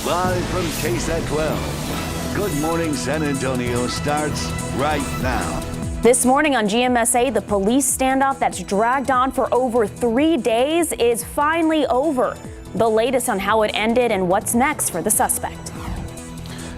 Live from KSAT 12. Good Morning San Antonio starts right now. This morning on GMSA, the police standoff that's dragged on for over 3 days is finally over. The latest on how it ended and what's next for the suspect.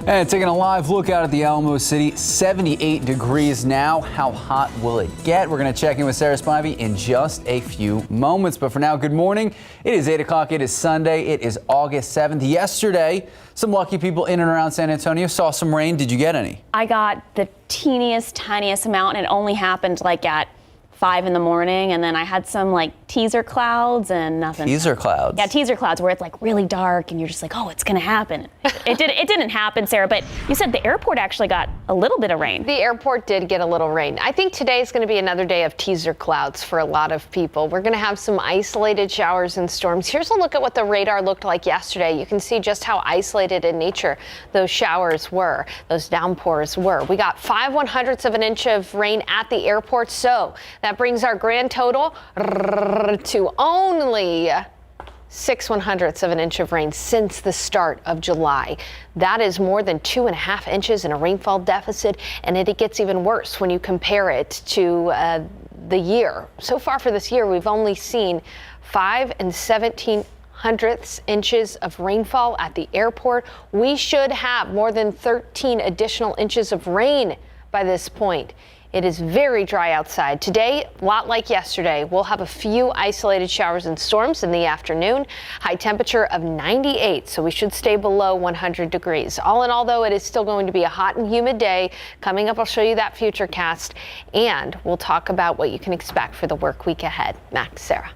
And taking a live look out at the Alamo City, 78 degrees now. How hot will it get? We're going to check in with Sarah Spivey in just a few moments. But for now, good morning. It is 8 o'clock. It is Sunday. It is August 7th. Yesterday, some lucky people in and around San Antonio saw some rain. Did you get any? I got the tiniest amount, and it only happened like at 5 in the morning, and then I had some like teaser clouds and nothing. Teaser clouds? Yeah, teaser clouds where it's like really dark and you're just like, oh, it's gonna happen. It didn't happen, Sarah, but you said the airport actually got a little bit of rain. The airport did get a little rain. I think today is gonna be another day of teaser clouds for a lot of people. We're gonna have some isolated showers and storms. Here's a look at what the radar looked like yesterday. You can see just how isolated in nature those showers were, those downpours were. We got 5/100ths of an inch of rain at the airport, so that brings our grand total to only 6/100ths of an inch of rain since the start of July. That is more than 2.5 inches in a rainfall deficit, and it gets even worse when you compare it to the year. So far for this year, we've only seen 5 17/100ths inches of rainfall at the airport. We should have more than 13 additional inches of rain by this point. It is very dry outside. Today, a lot like yesterday, we'll have a few isolated showers and storms in the afternoon. High temperature of 98, so we should stay below 100 degrees. All in all, though, it is still going to be a hot and humid day. Coming up, I'll show you that futurecast, and we'll talk about what you can expect for the work week ahead. Max, Sarah.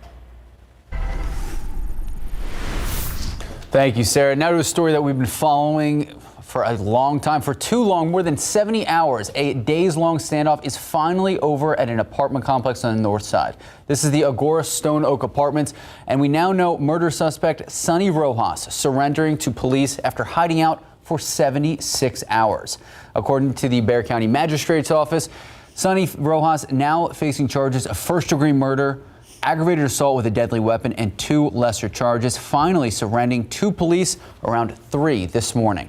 Thank you, Sarah. Now to a story that we've been following for a long time, for too long, more than 70 hours. A days-long standoff is finally over at an apartment complex on the north side. This is the Agora Stone Oak Apartments, and we now know murder suspect Sonny Rojas surrendering to police after hiding out for 76 hours. According to the Bexar County Magistrate's Office, Sonny Rojas now facing charges of first-degree murder, aggravated assault with a deadly weapon, and 2 lesser charges, finally surrendering to police around 3 this morning.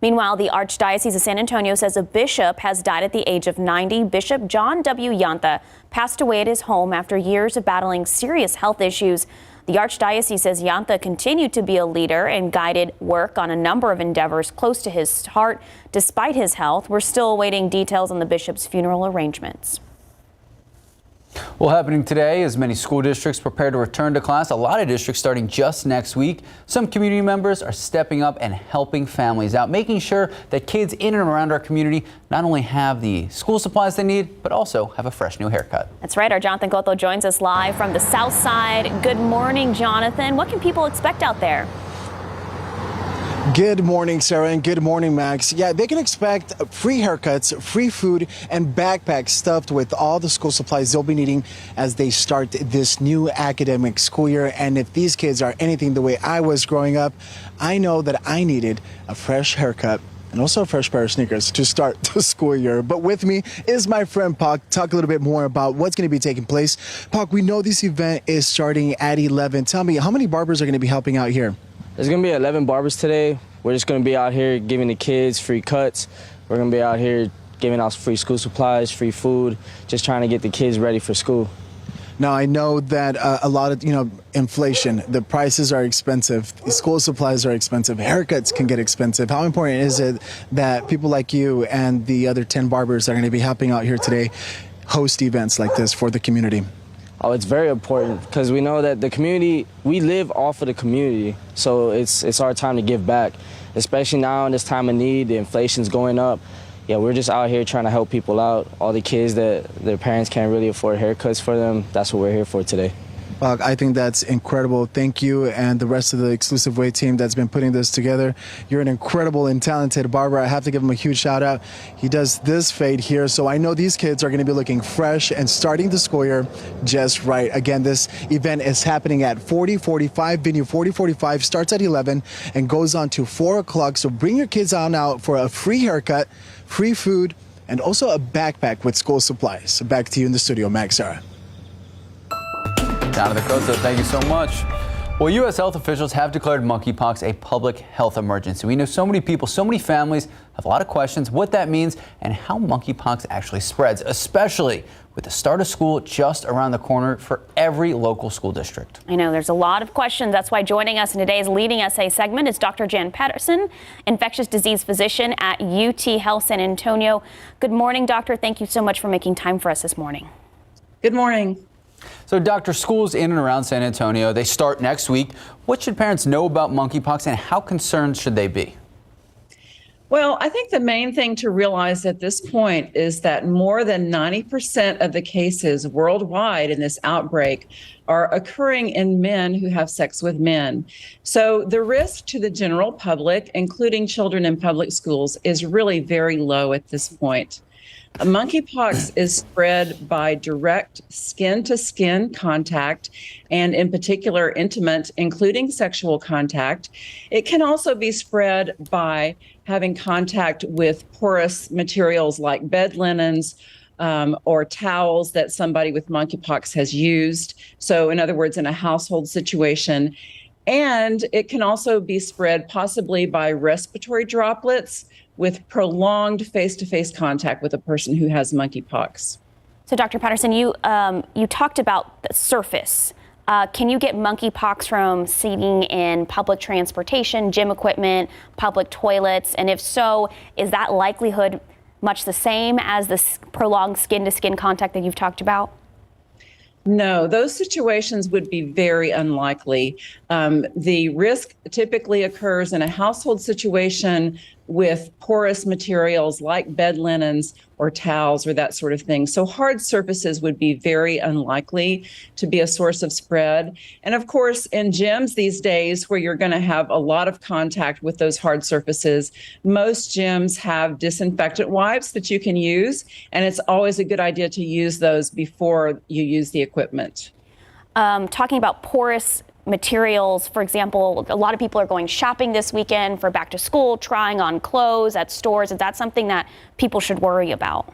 Meanwhile, the Archdiocese of San Antonio says a bishop has died at the age of 90. Bishop John W. Yanta passed away at his home after years of battling serious health issues. The Archdiocese says Yanta continued to be a leader and guided work on a number of endeavors close to his heart. Despite his health, we're still awaiting details on the bishop's funeral arrangements. Well, happening today as many school districts prepare to return to class, a lot of districts starting just next week. Some community members are stepping up and helping families out, making sure that kids in and around our community not only have the school supplies they need, but also have a fresh new haircut. That's right. Our Jonathan Cotto joins us live from the south side. Good morning, Jonathan. What can people expect out there? Good morning, Sarah, and good morning, Max. Yeah, they can expect free haircuts, free food, and backpacks stuffed with all the school supplies they'll be needing as they start this new academic school year. And if these kids are anything the way I was growing up, I know that I needed a fresh haircut and also a fresh pair of sneakers to start the school year. But with me is my friend Pac. Talk a little bit more about what's going to be taking place. Pac, we know this event is starting at 11. Tell me, how many barbers are going to be helping out here? There's going to be 11 barbers today. We're just going to be out here giving the kids free cuts. We're going to be out here giving out free school supplies, free food, just trying to get the kids ready for school. Now, I know that a lot of, inflation, the prices are expensive, school supplies are expensive, haircuts can get expensive. How important is it that people like you and the other 10 barbers that are going to be helping out here today host events like this for the community? Oh, it's very important because we know that the community, we live off of the community, so it's our time to give back, especially now in this time of need. The inflation's going up. Yeah, we're just out here trying to help people out. All the kids that their parents can't really afford haircuts for them, that's what we're here for today. I think that's incredible. Thank you and the rest of the Exclusive Way team that's been putting this together. You're an incredible and talented barber. I have to give him a huge shout out. He does this fade here, so I know these kids are going to be looking fresh and starting the school year just right. Again, this event is happening at 4045, venue 4045, starts at 11 and goes on to 4 o'clock. So bring your kids on out for a free haircut, free food, and also a backpack with school supplies. Back to you in the studio, Max, Sarah. Down to the Costa, thank you so much. Well, U.S. health officials have declared monkeypox a public health emergency. We know so many people, so many families have a lot of questions what that means and how monkeypox actually spreads, especially with the start of school just around the corner for every local school district. I know there's a lot of questions. That's why joining us in today's Leading SA segment is Dr. John Patterson, infectious disease physician at UT Health San Antonio. Good morning, doctor. Thank you so much for making time for us this morning. Good morning. So, doctor, schools in and around San Antonio, they start next week. What should parents know about monkeypox and how concerned should they be? Well, I think the main thing to realize at this point is that more than 90% of the cases worldwide in this outbreak are occurring in men who have sex with men. So the risk to the general public, including children in public schools, is really very low at this point. Monkeypox is spread by direct skin-to-skin contact, and in particular, intimate, including sexual contact. It can also be spread by having contact with porous materials like bed linens or towels that somebody with monkeypox has used. So, in other words, in a household situation. And it can also be spread possibly by respiratory droplets with prolonged face-to-face contact with a person who has monkeypox. So, Dr. Patterson, you talked about the surface. Can you get monkeypox from sitting in public transportation, gym equipment, public toilets? And if so, is that likelihood much the same as the prolonged skin-to-skin contact that you've talked about? No, those situations would be very unlikely. The risk typically occurs in a household situation with porous materials like bed linens or towels or that sort of thing. So hard surfaces would be very unlikely to be a source of spread. And of course, in gyms these days where you're going to have a lot of contact with those hard surfaces, most gyms have disinfectant wipes that you can use. And it's always a good idea to use those before you use the equipment. Talking about porous materials, for example, a lot of people are going shopping this weekend for back to school, trying on clothes at stores. Is that something that people should worry about?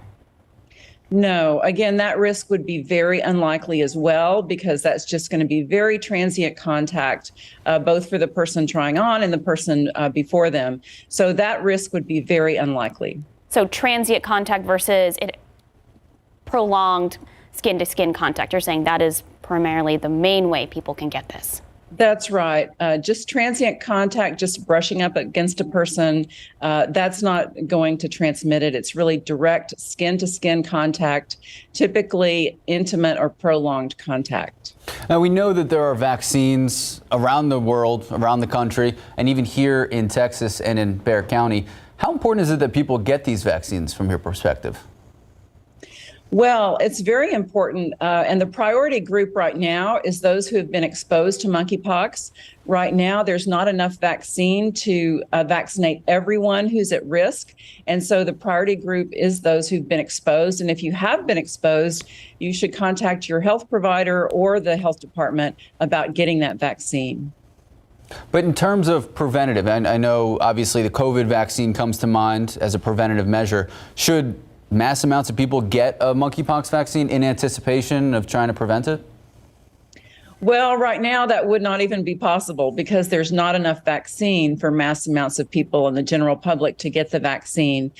No, again, that risk would be very unlikely as well, because that's just going to be very transient contact, both for the person trying on and the person before them. So that risk would be very unlikely. So transient contact versus prolonged skin-to-skin contact. You're saying that is primarily the main way people can get this. That's right. Just transient contact, just brushing up against a person, that's not going to transmit it. It's really direct skin-to-skin contact, typically intimate or prolonged contact. Now, we know that there are vaccines around the world, around the country, and even here in Texas and in Bexar County. How important is it that people get these vaccines from your perspective? Well, it's very important, and the priority group right now is those who have been exposed to monkeypox. Right now, there's not enough vaccine to vaccinate everyone who's at risk, and so the priority group is those who've been exposed. And if you have been exposed, you should contact your health provider or the health department about getting that vaccine. But in terms of preventative, and I know obviously the COVID vaccine comes to mind as a preventative measure, should mass amounts of people get a monkeypox vaccine in anticipation of trying to prevent it? Well, right now that would not even be possible because there's not enough vaccine for mass amounts of people in the general public to get the vaccine.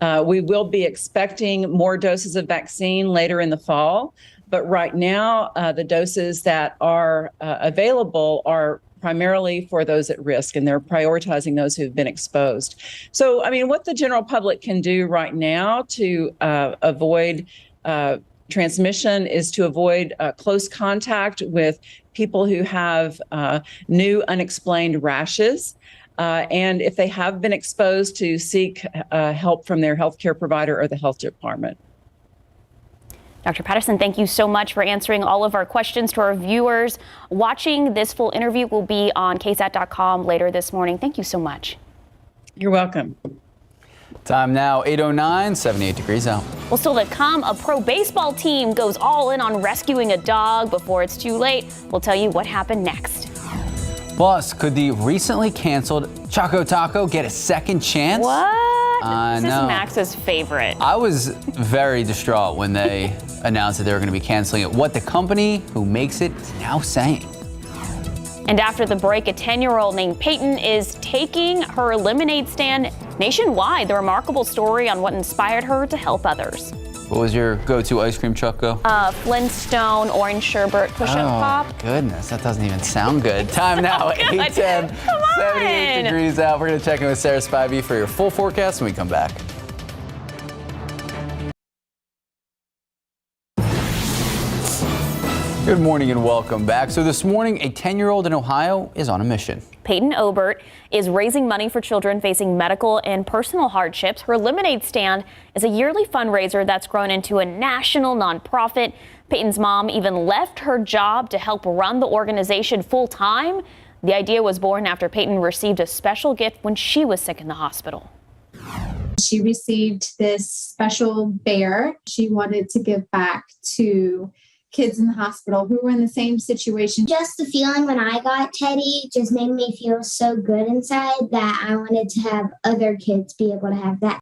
We will be expecting more doses of vaccine later in the fall, but right now the doses that are available are primarily for those at risk, and they're prioritizing those who've been exposed. So, I mean, what the general public can do right now to avoid transmission is to avoid close contact with people who have new unexplained rashes. And if they have been exposed, to seek help from their healthcare provider or the health department. Dr. Patterson, thank you so much for answering all of our questions. To our viewers watching, this full interview will be on KSAT.com later this morning. Thank you so much. You're welcome. Time now, 8:09, 78 degrees out. Well, still to come, a pro baseball team goes all in on rescuing a dog before it's too late. We'll tell you what happened next. Plus, could the recently canceled Choco Taco get a second chance? What? I This know. is Max's favorite. I was very distraught when they announced that they were going to be canceling it. What the company who makes it is now saying. And after the break, a 10-year-old named Peyton is taking her lemonade stand nationwide. The remarkable story on what inspired her to help others. What was your go-to ice cream truck go? Flintstone orange sherbet push-up pop. Goodness, that doesn't even sound good. Time now, 8:10, Come on. 78 degrees out. We're going to check in with Sarah Spivey for your full forecast when we come back. Good morning and welcome back. So this morning, a 10-year-old in Ohio is on a mission. Peyton Obert is raising money for children facing medical and personal hardships. Her lemonade stand is a yearly fundraiser that's grown into a national nonprofit. Peyton's mom even left her job to help run the organization full time. The idea was born after Peyton received a special gift when she was sick in the hospital. She received this special bear. She wanted to give back to kids in the hospital who were in the same situation. Just the feeling when I got Teddy just made me feel so good inside that I wanted to have other kids be able to have that.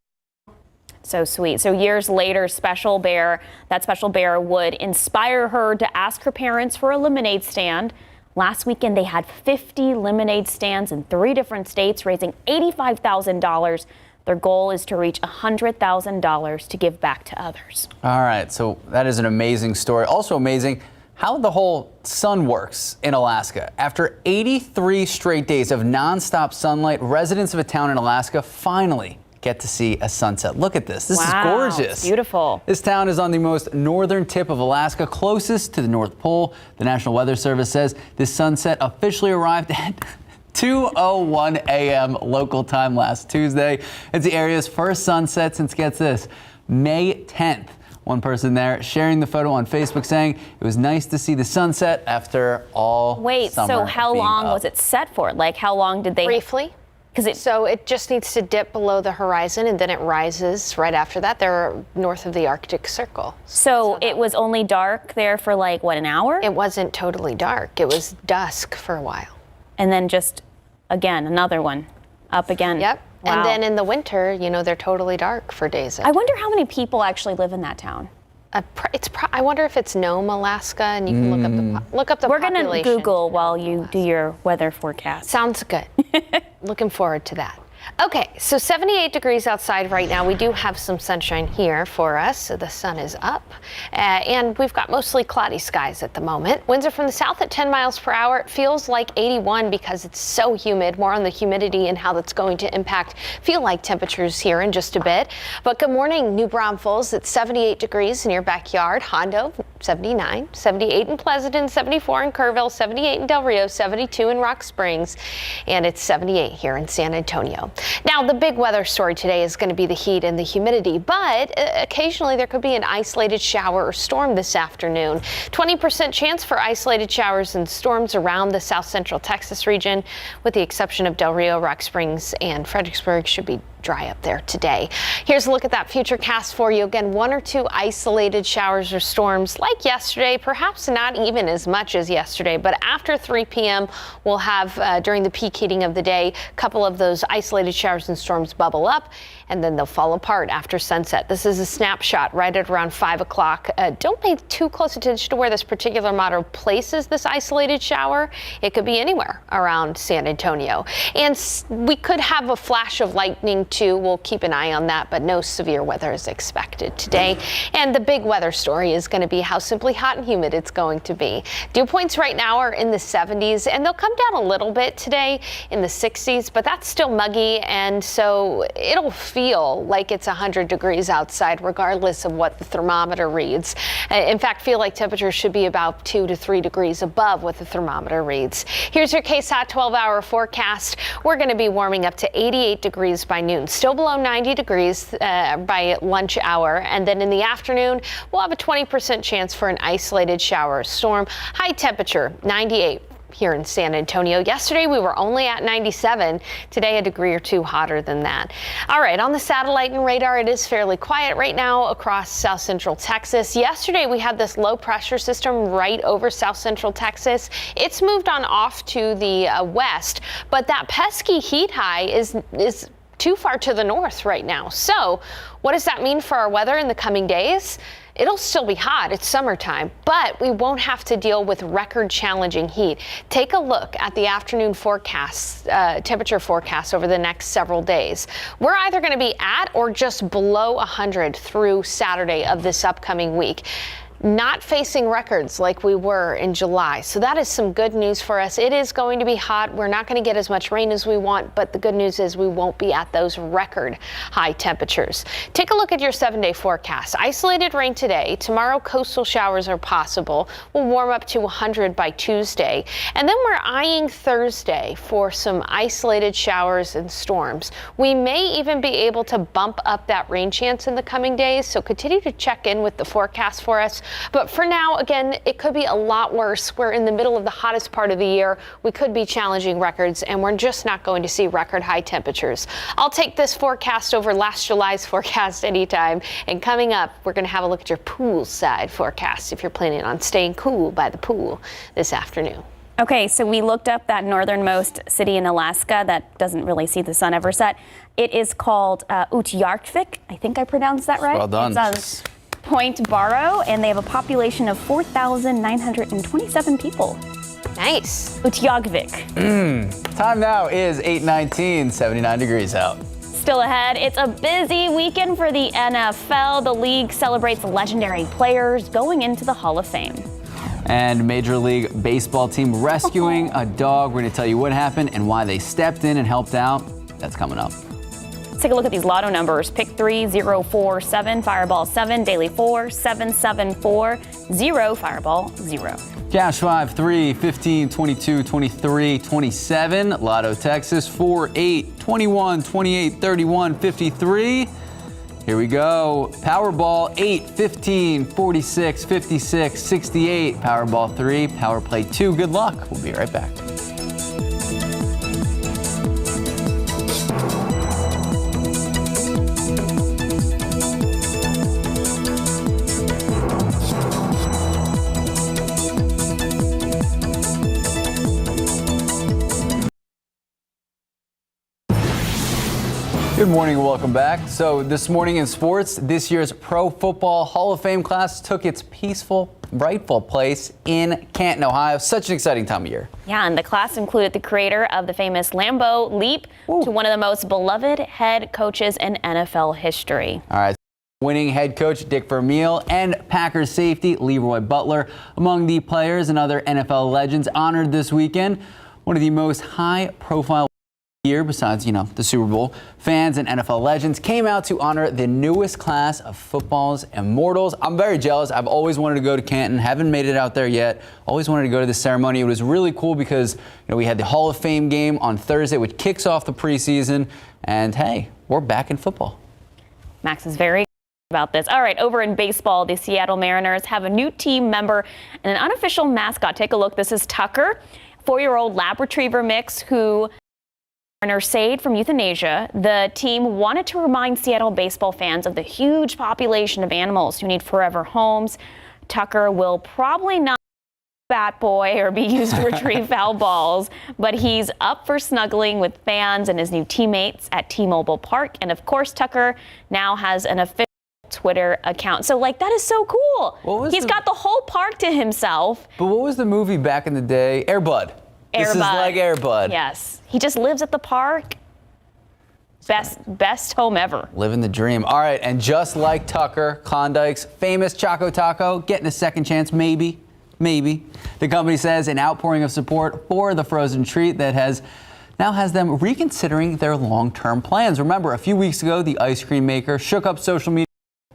So sweet. So years later, that special bear would inspire her to ask her parents for a lemonade stand. Last weekend, they had 50 lemonade stands in 3 different states, raising $85,000. Their goal is to reach $100,000 to give back to others. All right, so that is an amazing story. Also amazing how the whole sun works in Alaska. After 83 straight days of nonstop sunlight, residents of a town in Alaska finally get to see a sunset. Look at this. This is gorgeous. It's beautiful. This town is on the most northern tip of Alaska, closest to the North Pole. The National Weather Service says this sunset officially arrived at 2:01 a.m. local time last Tuesday. It's the area's first sunset since, gets this, May 10th. One person there sharing the photo on Facebook saying it was nice to see the sunset after all Wait, summer so how being long up. was it set for? Like, how long did they? Briefly. So it just needs to dip below the horizon and then it rises right after that. They're north of the Arctic Circle. So it was only dark there for like, what, an hour? It wasn't totally dark. It was dusk for a while. And then just, again, another one up again. Yep. Wow. And then in the winter, you know, they're totally dark for days. I wonder how many people actually live in that town. I wonder if it's Nome, Alaska, and you can look up the We're population. going to Google while you do your weather forecast. Sounds good. Looking forward to that. Okay, so 78 degrees outside right now. We do have some sunshine here for us. So the sun is up and we've got mostly cloudy skies at the moment. Winds are from the south at 10 miles per hour. It feels like 81 because it's so humid. More on the humidity and how that's going to impact feel like temperatures here in just a bit. But good morning, New Braunfels. It's 78 degrees in your backyard. Hondo, 79, 78 in Pleasanton, 74 in Kerrville, 78 in Del Rio, 72 in Rock Springs, and it's 78 here in San Antonio. Now, the big weather story today is going to be the heat and the humidity, but occasionally there could be an isolated shower or storm this afternoon. 20% chance for isolated showers and storms around the south central Texas region, with the exception of Del Rio, Rock Springs, and Fredericksburg should be dry up there today. Here's a look at that future cast for you. Again, 1 or 2 isolated showers or storms like yesterday, perhaps not even as much as yesterday, but after 3 p.m. we'll have during the peak heating of the day, a couple of those isolated showers and storms bubble up and then they'll fall apart after sunset. This is a snapshot right at around 5 o'clock. Don't pay too close attention to where this particular model places this isolated shower. It could be anywhere around San Antonio. And we could have a flash of lightning too. We'll keep an eye on that, but no severe weather is expected today. And the big weather story is going to be how simply hot and humid it's going to be. Dew points right now are in the 70s and they'll come down a little bit today in the 60s, but that's still muggy, and so it'll feel like it's 100 degrees outside regardless of what the thermometer reads. In fact, feel like temperatures should be about 2 to 3 degrees above what the thermometer reads. Here's your KSAT 12-hour forecast. We're going to be warming up to 88 degrees by noon, still below 90 degrees by lunch hour, and then in the afternoon we'll have a 20% chance for an isolated shower or storm. High temperature 98 here in San Antonio. Yesterday we were only at 97. Today a degree or 2 hotter than that. All right, on the satellite and radar, it is fairly quiet right now across south central Texas. Yesterday we had this low pressure system right over south central Texas. It's moved on off to the west, but that pesky heat high is too far to the north right now. So what does that mean for our weather in the coming days? It'll still be hot. It's summertime, but we won't have to deal with record challenging heat. Take a look at the afternoon forecast, temperature forecast over the next several days. We're either going to be at or just below 100 through Saturday of this upcoming week. Not facing records like we were in July. So that is some good news for us. It is going to be hot. We're not going to get as much rain as we want, but the good news is we won't be at those record high temperatures. Take a look at your 7-day forecast. Isolated rain today. Tomorrow, coastal showers are possible. We'll warm up to 100 by Tuesday. And then we're eyeing Thursday for some isolated showers and storms. We may even be able to bump up that rain chance in the coming days. So continue to check in with the forecast for us. But for now, again, it could be a lot worse. We're in the middle of the hottest part of the year. We could be challenging records, and we're just not going to see record high temperatures. I'll take this forecast over last July's forecast anytime. And coming up, we're going to have a look at your poolside forecast if you're planning on staying cool by the pool this afternoon. Okay, so we looked up that northernmost city in Alaska that doesn't really see the sun ever set. It is called Utqiagvik. I think I pronounced that right. Well done. It's Point Barrow, and they have a population of 4,927 people. Nice. Utqiagvik. Time now is 8:19, 79 degrees out. Still ahead, it's a busy weekend for the NFL. The league celebrates legendary players going into the Hall of Fame. And Major League Baseball team rescuing a dog. We're going to tell you what happened and why they stepped in and helped out. That's coming up. Let's take a look at these Lotto numbers. Pick 3, 0, 4, 7, Fireball 7, Daily 4, 7, 7, 4, 0, Fireball 0. Cash 5, 3, 15, 22, 23, 27. Lotto Texas 4, 8, 21, 28, 31, 53. Here we go. Powerball 8, 15, 46, 56, 68. Powerball 3, Power Play 2. Good luck. We'll be right back. Good morning and welcome back. So this morning in sports, this year's Pro Football Hall of Fame class took its peaceful, rightful place in Canton, Ohio. Such an exciting time of year. Yeah, and the class included the creator of the famous Lambeau Leap to one of the most beloved head coaches in NFL history. All right. Winning head coach Dick Vermeil and Packers safety Leroy Butler among the players and other NFL legends honored this weekend. One of the most high-profile year besides, the Super Bowl. Fans and NFL legends came out to honor the newest class of football's immortals. I'm very jealous. I've always wanted to go to Canton. Haven't made it out there yet. Always wanted to go to the ceremony. It was really cool because, we had the Hall of Fame game on Thursday, which kicks off the preseason. And hey, we're back in football. Max is very about this. All right, over in baseball, the Seattle Mariners have a new team member and an unofficial mascot. Take a look. This is Tucker, 4-year-old lab retriever mix who saved from euthanasia. The team wanted to remind Seattle baseball fans of the huge population of animals who need forever homes. Tucker will probably not be a bat boy or be used to retrieve foul balls, but he's up for snuggling with fans and his new teammates at T-Mobile Park. And of course, Tucker now has an official Twitter account. So that is so cool. He's got the whole park to himself. But what was the movie back in the day? Air Bud. This is like Air Bud. Yes. He just lives at the park. Best home ever. Living the dream. All right, and just like Tucker, Klondike's famous Choco Taco getting a second chance, maybe. The company says an outpouring of support for the frozen treat that now has them reconsidering their long-term plans. Remember, a few weeks ago, the ice cream maker shook up social media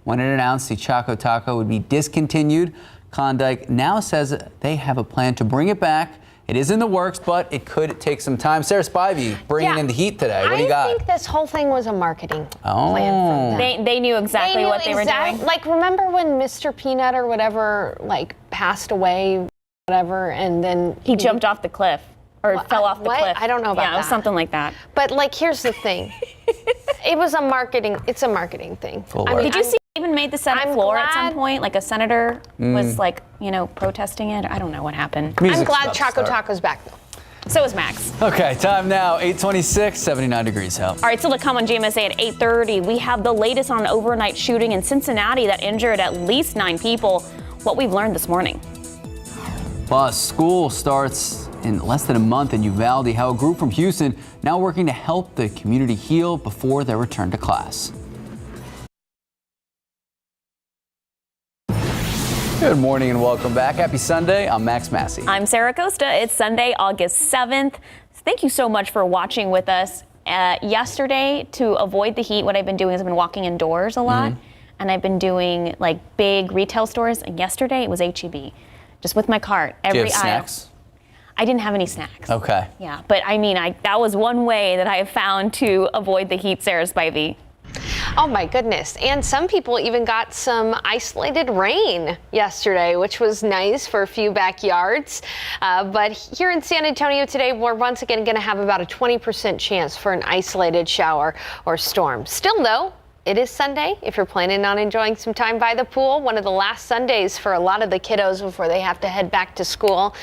when it announced the Choco Taco would be discontinued. Klondike now says they have a plan to bring it back. It is in the works, but it could take some time. Sarah Spivey bringing in the heat today. What do you got? I think this whole thing was a marketing plan from them. They knew exactly what they were doing. Remember when Mr. Peanut or whatever, passed away, whatever, and then he jumped off the cliff or fell off the cliff. I don't know about that. Yeah, it was something like that. But here's the thing. It's a marketing thing. Did you see he even made the Senate floor at some point? A senator was protesting it. I don't know what happened. I'm glad Choco Taco's back though. So is Max. Okay, time now, 8:26, 79 degrees out. All right, still to come on GMSA at 8:30. We have the latest on an overnight shooting in Cincinnati that injured at least 9 people. What we've learned this morning. Plus, school starts in less than a month in Uvalde. How a group from Houston now working to help the community heal before their return to class. Good morning and welcome back. Happy Sunday. I'm Max Massey. I'm Sarah Costa. It's Sunday, August 7th. Thank you so much for watching with us. Yesterday, to avoid the heat, what I've been doing is I've been walking indoors a lot, and I've been doing like big retail stores. And yesterday it was H-E-B, just with my cart. Every Do you have snacks? I didn't have any snacks. Okay. Yeah, but I mean, that was one way that I have found to avoid the heat, Sarah Spivey. Oh my goodness. And some people even got some isolated rain yesterday, which was nice for a few backyards. But here in San Antonio today, we're once again going to have about a 20% chance for an isolated shower or storm. Still though, it is Sunday. If you're planning on enjoying some time by the pool, one of the last Sundays for a lot of the kiddos before they have to head back to school.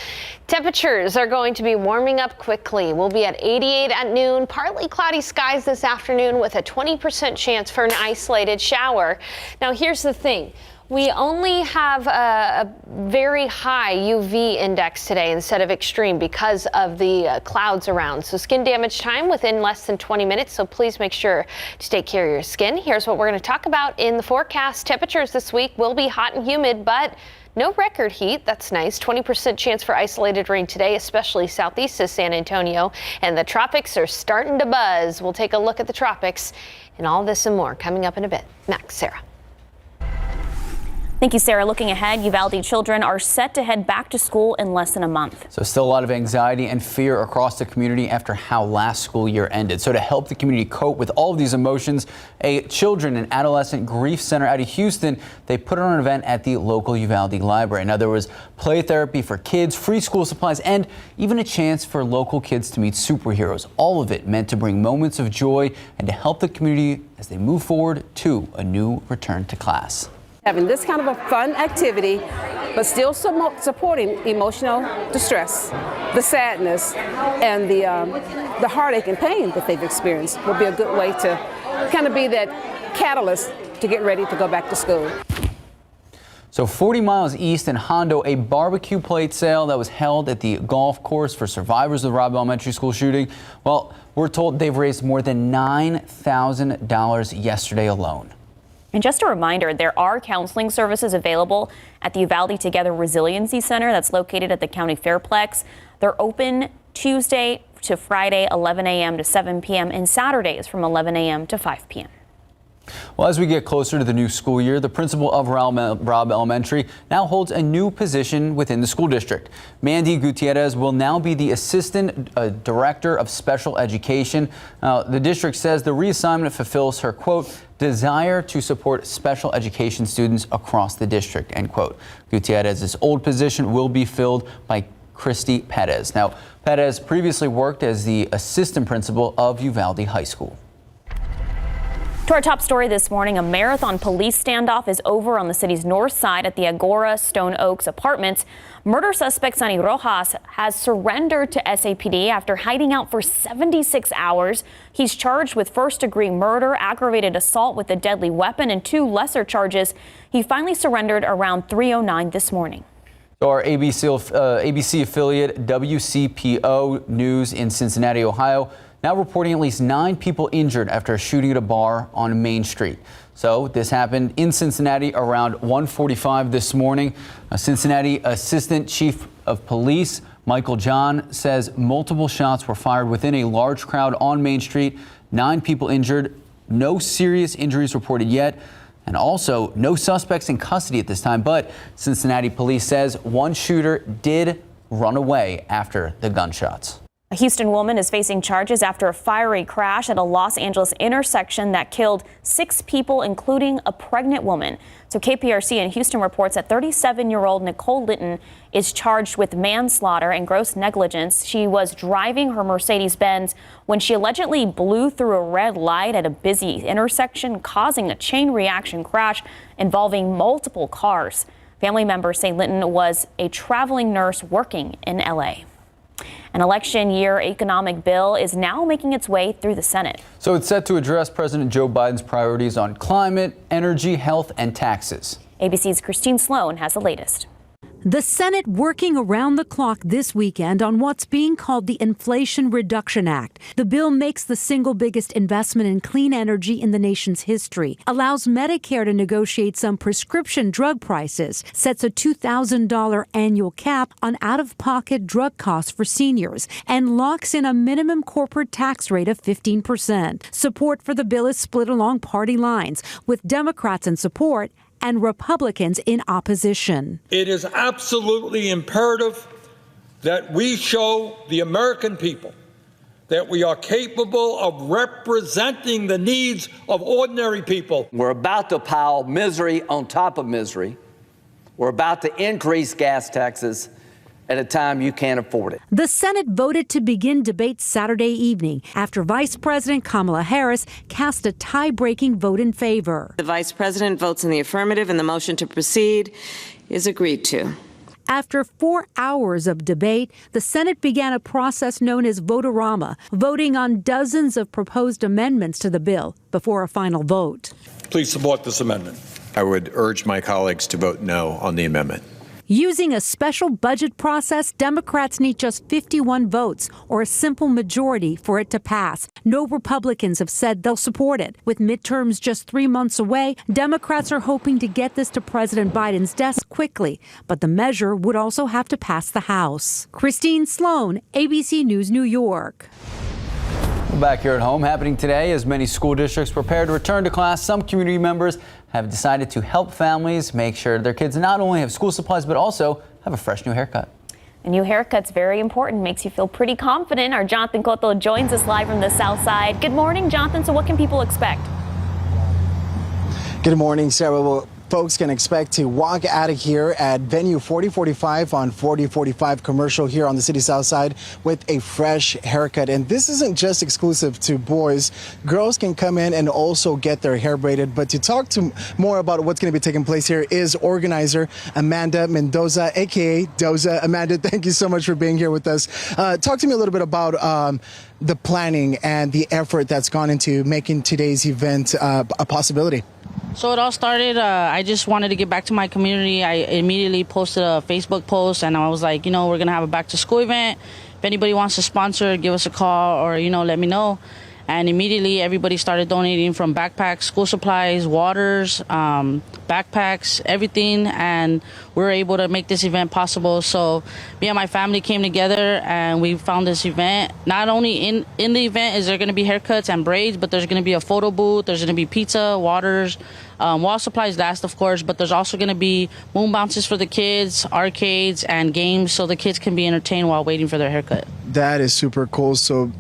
Temperatures are going to be warming up quickly. We'll be at 88 at noon, partly cloudy skies this afternoon with a 20% chance for an isolated shower. Now, here's the thing. We only have a very high UV index today instead of extreme because of the clouds around. So skin damage time within less than 20 minutes. So please make sure to take care of your skin. Here's what we're going to talk about in the forecast. Temperatures this week will be hot and humid, but no record heat. That's nice. 20% chance for isolated rain today, especially southeast of San Antonio. And the tropics are starting to buzz. We'll take a look at the tropics and all this and more coming up in a bit. Next, Sarah. Thank you, Sarah. Looking ahead, Uvalde children are set to head back to school in less than a month. So still a lot of anxiety and fear across the community after how last school year ended. So to help the community cope with all of these emotions, a children and adolescent grief center out of Houston, they put on an event at the local Uvalde library. Now there was play therapy for kids, free school supplies, and even a chance for local kids to meet superheroes. All of it meant to bring moments of joy and to help the community as they move forward to a new return to class. Having this kind of a fun activity, but still supporting emotional distress, the sadness, and the heartache and pain that they've experienced will be a good way to kind of be that catalyst to get ready to go back to school. So 40 miles east in Hondo, a barbecue plate sale that was held at the golf course for survivors of the Robb Elementary School shooting. Well, we're told they've raised more than $9,000 yesterday alone. And just a reminder, there are counseling services available at the Uvalde Together Resiliency Center that's located at the County Fairplex. They're open Tuesday to Friday, 11 a.m. to 7 p.m. and Saturdays from 11 a.m. to 5 p.m. Well, as we get closer to the new school year, the principal of Robb Elementary now holds a new position within the school district. Mandy Gutierrez will now be the Assistant Director of Special Education. The district says the reassignment fulfills her, quote, desire to support special education students across the district, end quote. Gutierrez's old position will be filled by Christy Perez. Now, Perez previously worked as the assistant principal of Uvalde High School. To our top story this morning, a marathon police standoff is over on the city's north side at the Agora Stone Oaks apartments. Murder suspect Sonny Rojas has surrendered to SAPD after hiding out for 76 hours. He's charged with first-degree murder, aggravated assault with a deadly weapon, and 2 lesser charges. He finally surrendered around 3:09 this morning. So our ABC affiliate WCPO News in Cincinnati, Ohio, now reporting at least 9 people injured after a shooting at a bar on Main Street. So this happened in Cincinnati around 1:45 this morning. Cincinnati Assistant Chief of Police Michael John says multiple shots were fired within a large crowd on Main Street. 9 people injured, no serious injuries reported yet, and also no suspects in custody at this time. But Cincinnati police says one shooter did run away after the gunshots. A Houston woman is facing charges after a fiery crash at a Los Angeles intersection that killed 6 people, including a pregnant woman. So KPRC in Houston reports that 37-year-old Nicole Litton is charged with manslaughter and gross negligence. She was driving her Mercedes-Benz when she allegedly blew through a red light at a busy intersection, causing a chain reaction crash involving multiple cars. Family members say Litton was a traveling nurse working in L.A. An election year economic bill is now making its way through the Senate. So it's set to address President Joe Biden's priorities on climate, energy, health, and taxes. ABC's Christine Sloan has the latest. The Senate working around the clock this weekend on what's being called the Inflation Reduction Act. The bill makes the single biggest investment in clean energy in the nation's history, allows Medicare to negotiate some prescription drug prices, sets a $2,000 annual cap on out-of-pocket drug costs for seniors, and locks in a minimum corporate tax rate of 15%. Support for the bill is split along party lines, with Democrats in support and Republicans in opposition. It is absolutely imperative that we show the American people that we are capable of representing the needs of ordinary people. We're about to pile misery on top of misery. We're about to increase gas taxes at a time you can't afford it. The Senate voted to begin debate Saturday evening after Vice President Kamala Harris cast a tie-breaking vote in favor. The Vice President votes in the affirmative and the motion to proceed is agreed to. After 4 hours of debate, the Senate began a process known as vote-a-rama, voting on dozens of proposed amendments to the bill before a final vote. Please support this amendment. I would urge my colleagues to vote no on the amendment. Using a special budget process, Democrats need just 51 votes or a simple majority for it to pass. No Republicans have said they'll support it. With midterms just 3 months away, Democrats are hoping to get this to President Biden's desk quickly, but the measure would also have to pass the House. Christine Sloan, ABC News, New York. Back here at home, happening today as many school districts prepare to return to class, some community members have decided to help families make sure their kids not only have school supplies but also have a fresh new haircut. A new haircut's very important, makes you feel pretty confident. Our Jonathan Cotto joins us live from the South Side. Good morning, Jonathan. So what can people expect? Good morning, Sarah. Well, folks can expect to walk out of here at venue 4045 on 4045 Commercial here on the city South Side with a fresh haircut. And this isn't just exclusive to boys. Girls can come in and also get their hair braided. But to talk to more about what's going to be taking place here is organizer Amanda Mendoza, aka Doza. Amanda, thank you so much for being here with us. Talk to me a little bit about the planning and the effort that's gone into making today's event a possibility. So it all started, I just wanted to get back to my community. I immediately posted a Facebook post and I was like, we're going to have a back to school event. If anybody wants to sponsor, give us a call or, let me know. And immediately everybody started donating from backpacks, school supplies, waters, backpacks, everything. And we were able to make this event possible. So me and my family came together and we found this event. Not only in the event is there going to be haircuts and braids, but there's going to be a photo booth. There's going to be pizza, waters, wall supplies last, of course, but there's also going to be moon bounces for the kids, arcades, and games so the kids can be entertained while waiting for their haircut. That is super cool. So,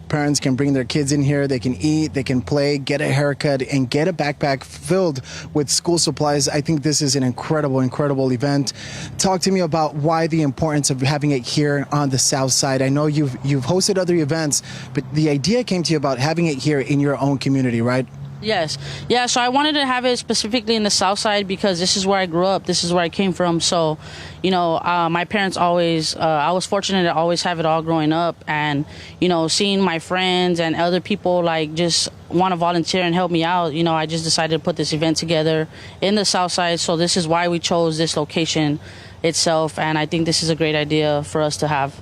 parents can bring their kids in here, they can eat, they can play, get a haircut, and get a backpack filled with school supplies. I think this is an incredible, incredible event. Talk to me about why the importance of having it here on the South Side. I know you've hosted other events, but the idea came to you about having it here in your own community, right? Yes. Yeah, so I wanted to have it specifically in the South Side because this is where I grew up. This is where I came from. So, my parents always, I was fortunate to always have it all growing up. And, seeing my friends and other people just want to volunteer and help me out, I just decided to put this event together in the South Side. So this is why we chose this location itself. And I think this is a great idea for us to have.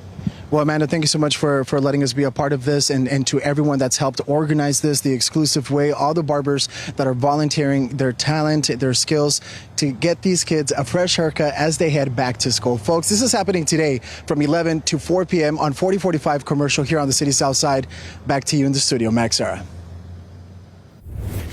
Well, Amanda, thank you so much for letting us be a part of this and to everyone that's helped organize this the exclusive way, all the barbers that are volunteering their talent, their skills to get these kids a fresh haircut as they head back to school. Folks, this is happening today from 11 to 4 p.m. on 4045 Commercial here on the city South Side. Back to you in the studio, Max, Sarah.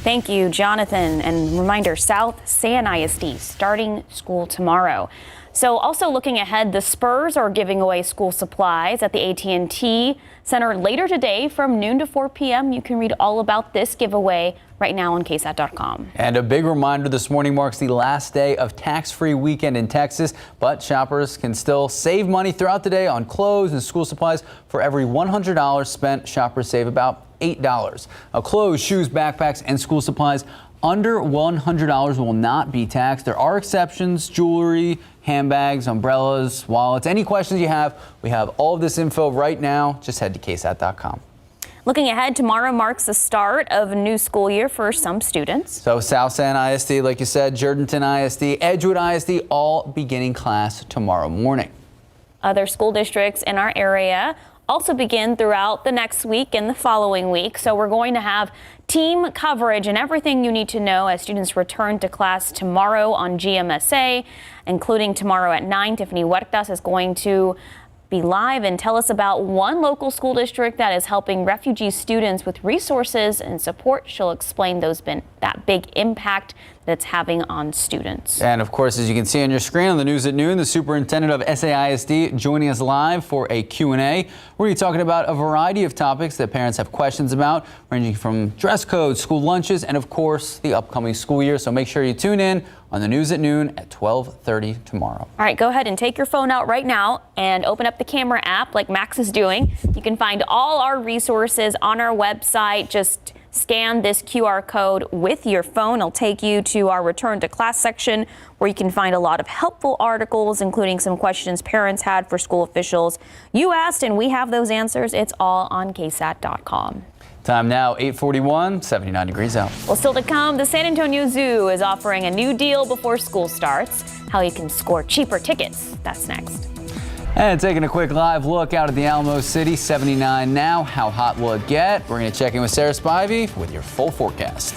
Thank you, Jonathan. And reminder, South San ISD starting school tomorrow. So also looking ahead, the Spurs are giving away school supplies at the AT&T Center later today from noon to 4 p.m. You can read all about this giveaway right now on KSAT.com. And a big reminder, this morning marks the last day of tax-free weekend in Texas, but shoppers can still save money throughout the day on clothes and school supplies. For every $100 spent, shoppers save about $8. Now, clothes, shoes, backpacks, and school supplies under $100 will not be taxed. There are exceptions: jewelry, handbags, umbrellas, wallets. Any questions you have, we have all of this info right now. Just head to KSAT.com. Looking ahead, tomorrow marks the start of a new school year for some students. So South San ISD, like you said, Jourdanton ISD, Edgewood ISD, all beginning class tomorrow morning. Other school districts in our area also begin throughout the next week and the following week. So we're going to have team coverage and everything you need to know as students return to class tomorrow on GMSA, including tomorrow at 9. Tiffany Huertas is going to be live and tell us about one local school district that is helping refugee students with resources and support. She'll explain that big impact that's having on students. And of course, as you can see on your screen on the news at noon, the superintendent of SAISD joining us live for a Q&A. We're going to be talking about a variety of topics that parents have questions about, ranging from dress codes, school lunches, and of course, the upcoming school year. So make sure you tune in on the news at noon at 12:30 tomorrow. All right, go ahead and take your phone out right now and open up the camera app like Max is doing. You can find all our resources on our website. Just scan this QR code with your phone. It'll take you to our return to class section where you can find a lot of helpful articles, including some questions parents had for school officials. You asked and we have those answers. It's all on KSAT.com. Time now, 8:41, 79 degrees out. Well, still to come, the San Antonio Zoo is offering a new deal before school starts. How you can score cheaper tickets. That's next. And taking a quick live look out at the Alamo City, 79 now. How hot will it get? We're going to check in with Sarah Spivey with your full forecast.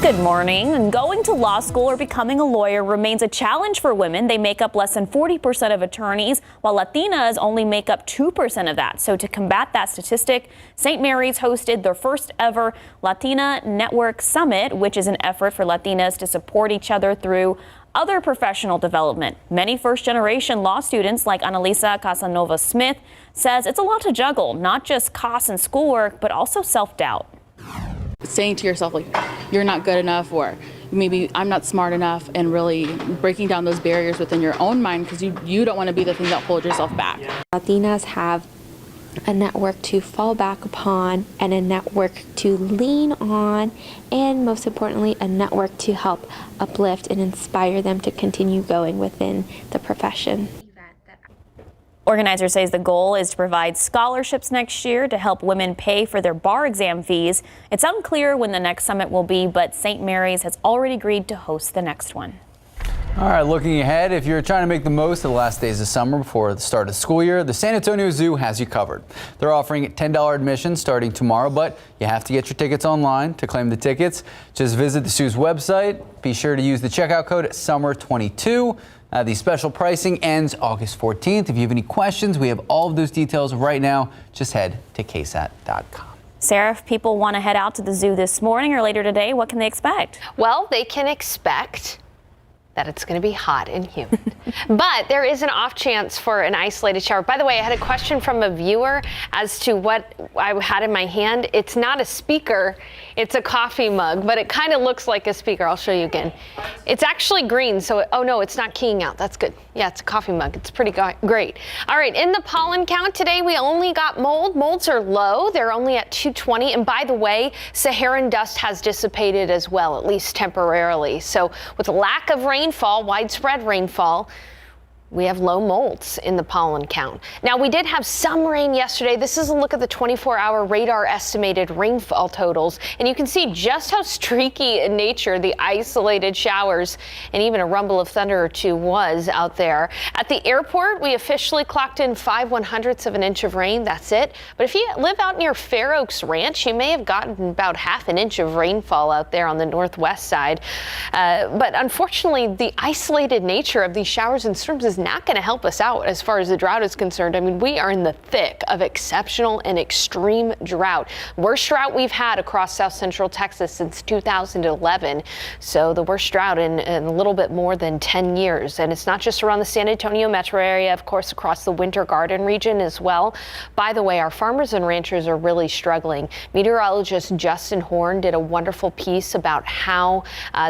Good morning. Going to law school or becoming a lawyer remains a challenge for women. They make up less than 40% of attorneys, while Latinas only make up 2% of that. So to combat that statistic, St. Mary's hosted their first ever Latina Network Summit, which is an effort for Latinas to support each other through other professional development. Many first-generation law students like Annalisa Casanova Smith says it's a lot to juggle, not just costs and schoolwork, but also self-doubt. Saying to yourself, like, you're not good enough, or maybe I'm not smart enough, and really breaking down those barriers within your own mind because you don't want to be the thing that holds yourself back. Latinas have a network to fall back upon and a network to lean on, and most importantly, a network to help uplift and inspire them to continue going within the profession. Organizer says the goal is to provide scholarships next year to help women pay for their bar exam fees. It's unclear when the next summit will be, but St. Mary's has already agreed to host the next one. All right, looking ahead, if you're trying to make the most of the last days of summer before the start of the school year, the San Antonio Zoo has you covered. They're offering $10 admission starting tomorrow, but you have to get your tickets online. To claim the tickets, just visit the zoo's website. Be sure to use the checkout code SUMMER22. The special pricing ends August 14th. If you have any questions, we have all of those details right now. Just head to KSAT.com. Sarah, if people want to head out to the zoo this morning or later today, what can they expect? Well, they can expect that it's going to be hot and humid. But there is an off chance for an isolated shower. By the way, I had a question from a viewer as to what I had in my hand. It's not a speaker, it's a coffee mug, but it kind of looks like a speaker. I'll show you again. It's actually green, so oh no, it's not keying out. That's good. Yeah, it's a coffee mug. It's pretty great. All right, in the pollen count today, we only got mold. Molds are low. They're only at 220. And by the way, Saharan dust has dissipated as well, at least temporarily. So with a lack of rainfall, widespread rainfall, we have low molds in the pollen count. Now, we did have some rain yesterday. This is a look at the 24-hour radar estimated rainfall totals, and you can see just how streaky in nature the isolated showers and even a rumble of thunder or two was out there. At the airport, we officially clocked in 5/100ths of an inch of rain. That's it. But if you live out near Fair Oaks Ranch, you may have gotten about ½ an inch of rainfall out there on the northwest side. But unfortunately, the isolated nature of these showers and storms is not going to help us out as far as the drought is concerned. I mean, we are in the thick of exceptional and extreme drought. Worst drought we've had across south central Texas since 2011. So the worst drought in a little bit more than 10 years. And it's not just around the San Antonio metro area, of course, across the Winter Garden region as well. By the way, our farmers and ranchers are really struggling. Meteorologist Justin Horn did a wonderful piece about how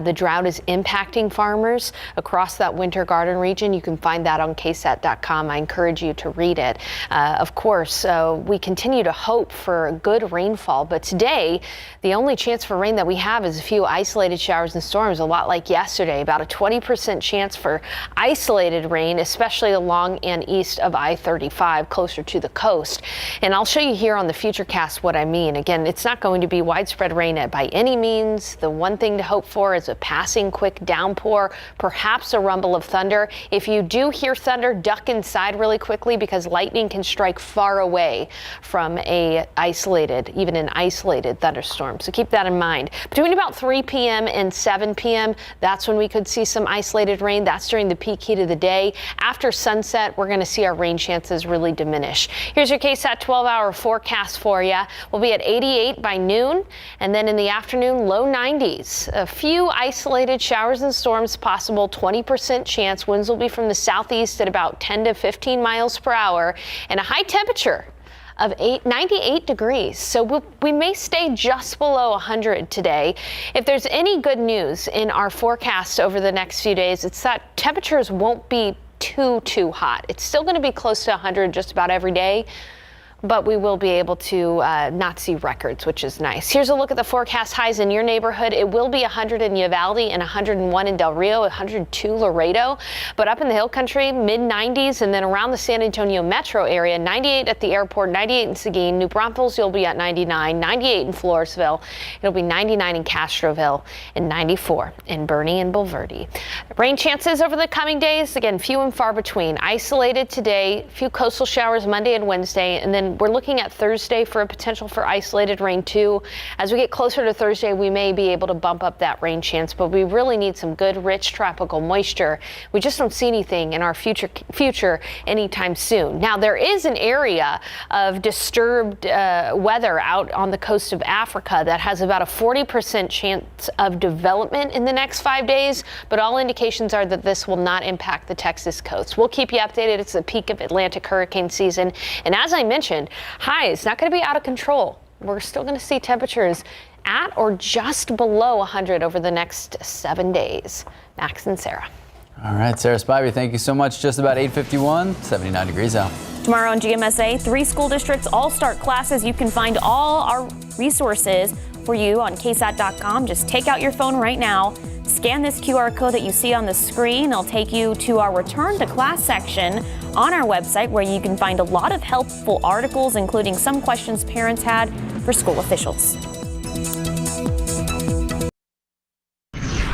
the drought is impacting farmers across that Winter Garden region. You can find find that on KSAT.com. I encourage you to read it. Of course, we continue to hope for good rainfall, but today the only chance for rain that we have is a few isolated showers and storms, a lot like yesterday. About a 20% chance for isolated rain, especially along and east of I-35, closer to the coast. And I'll show you here on the Futurecast what I mean. Again, it's not going to be widespread rain by any means. The one thing to hope for is a passing quick downpour, perhaps a rumble of thunder. If you do hear thunder, duck inside really quickly because lightning can strike far away from even an isolated thunderstorm. So keep that in mind. Between about 3 p.m. and 7 p.m., that's when we could see some isolated rain. That's during the peak heat of the day. After sunset, we're going to see our rain chances really diminish. Here's your KSAT 12-hour forecast for you. We'll be at 88 by noon, and then in the afternoon, low 90s. A few isolated showers and storms possible, 20% chance. Winds will be from the southeast at about 10 to 15 miles per hour, and a high temperature of 98 degrees. So we may stay just below 100 today. If there's any good news in our forecast over the next few days, it's that temperatures won't be too hot. It's still going to be close to 100 just about every day, but we will be able to not see records, which is nice. Here's a look at the forecast highs in your neighborhood. It will be 100 in Uvalde and 101 in Del Rio, 102 Laredo, but up in the hill country, mid-90s, and then around the San Antonio metro area, 98 at the airport, 98 in Seguin. New Braunfels, you'll be at 99, 98 in Floresville. It'll be 99 in Castroville and 94 in Bernie and Bulverde. Rain chances over the coming days, again, few and far between. Isolated today, few coastal showers Monday and Wednesday, and then we're looking at Thursday for a potential for isolated rain too. As we get closer to Thursday, we may be able to bump up that rain chance, but we really need some good, rich tropical moisture. We just don't see anything in our future anytime soon. Now, there is an area of disturbed weather out on the coast of Africa that has about a 40% chance of development in the next 5 days, but all indications are that this will not impact the Texas coast. We'll keep you updated. It's the peak of Atlantic hurricane season, and as I mentioned, highs not going to be out of control. We're still going to see temperatures at or just below 100 over the next 7 days. Max and Sarah. All right, Sarah Spivey, thank you so much. Just about 8:51, 79 degrees out. Tomorrow on GMSA, 3 school districts all start classes. You can find all our resources for you on KSAT.com. Just take out your phone right now, scan this QR code that you see on the screen. It'll take you to our Return to Class section on our website, where you can find a lot of helpful articles, including some questions parents had for school officials.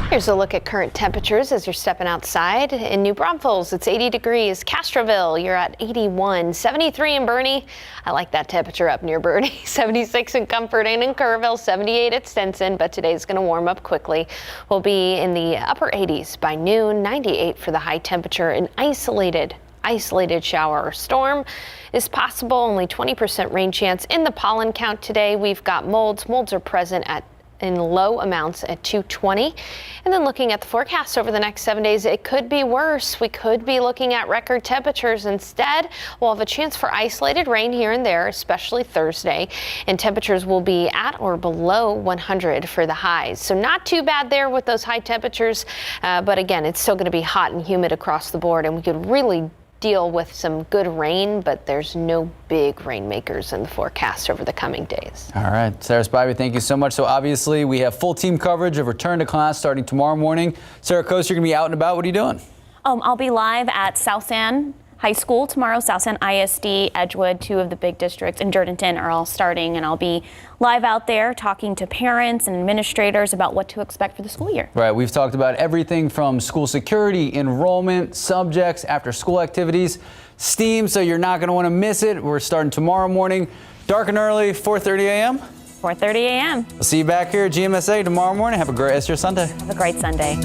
Here's a look at current temperatures as you're stepping outside. In New Braunfels, it's 80 degrees. Castroville, you're at 81. 73 in Bernie. I like that temperature up near Bernie. 76 in Comfort, and in Kerrville, 78 at Stinson, but today's going to warm up quickly. We'll be in the upper 80s by noon. 98 for the high temperature. An isolated shower or storm is possible. Only 20% rain chance in the pollen count today. We've got molds. Molds are present in low amounts at 220. And then looking at the forecast over the next 7 days, it could be worse. We could be looking at record temperatures. Instead, we'll have a chance for isolated rain here and there, especially Thursday, and temperatures will be at or below 100 for the highs. So not too bad there with those high temperatures, but again, it's still going to be hot and humid across the board, and we could really deal with some good rain, but there's no big rainmakers in the forecast over the coming days. All right, Sarah Spivey, thank you so much. So obviously we have full team coverage of Return to Class starting tomorrow morning. Sarah Coast, you're going to be out and about. What are you doing? I'll be live at South San High School tomorrow. South San ISD, Edgewood, 2 of the big districts, and Jourdanton are all starting, and I'll be live out there talking to parents and administrators about what to expect for the school year. Right, we've talked about everything from school security, enrollment, subjects, after school activities, STEAM, so you're not going to want to miss it. We're starting tomorrow morning, dark and early, 4:30 a.m. 4:30 a.m. We'll see you back here at GMSA tomorrow morning. Have a great rest of your Sunday. Have a great Sunday.